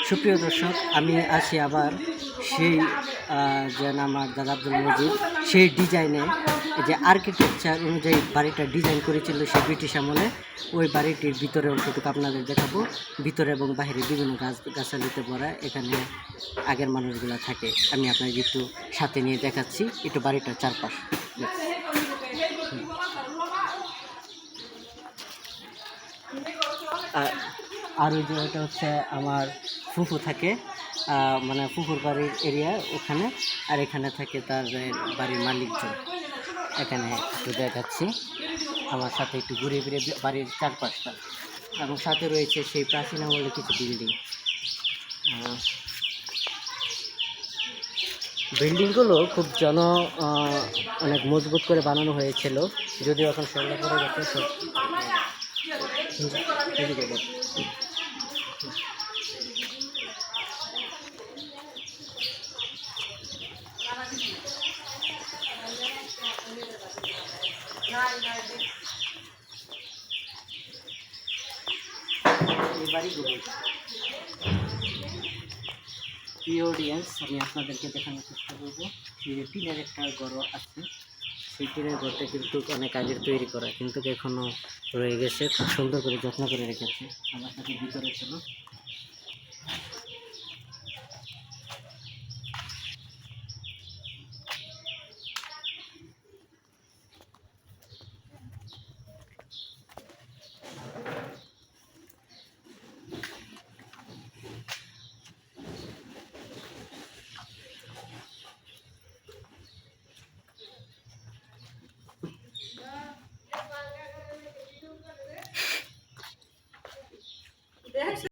সুপ্রিয় দর্শক, আমি আছি আবার সেই যে আমার দাদা আব্দুল মজিদ সেই ডিজাইনে যে আর্কিটেকচার অনুযায়ী বাড়িটা ডিজাইন করেছিল সে ব্রিটিশ আমলে। ওই বাড়িটির ভিতরে অল্পটুকু আপনাদের দেখাবো। ভিতরে এবং বাইরে বিভিন্ন গাছালিতে ভরা এখানে আগের মানুষগুলো থাকে। আমি আপনাকে একটু সাথে নিয়ে দেখাচ্ছি একটু বাড়িটার চারপাশ। আর ওই যে ওটা হচ্ছে আমার ফুফু থাকে, মানে ফুফুর বাড়ির এরিয়া ওখানে। আর এখানে থাকে তার বাড়ির মালিকজন। এখানে একটু দেখাচ্ছি, আমার সাথে একটু ঘুরে ঘুরে বাড়ির চারপাশটা। এবং সাথে রয়েছে সেই প্রাচীন আমলের কিছু বিল্ডিংগুলো খুব অনেক মজবুত করে বানানো হয়েছিল, যদিও এখন সরলা করে গেছে সব। এই বাড়িগুলো অডিয়েন্স আমি আপনাদেরকে দেখানোর চেষ্টা করবো। এই যে টিনের একটা ঘর আছে, সেই টিনের ঘরটা কিন্তু অনেক আগের তৈরি করা, কিন্তু এখনও রয়ে গেছে, খুব সুন্দর করে যত্ন করে রেখেছে। আমার সাথে ভিতরে ছিল।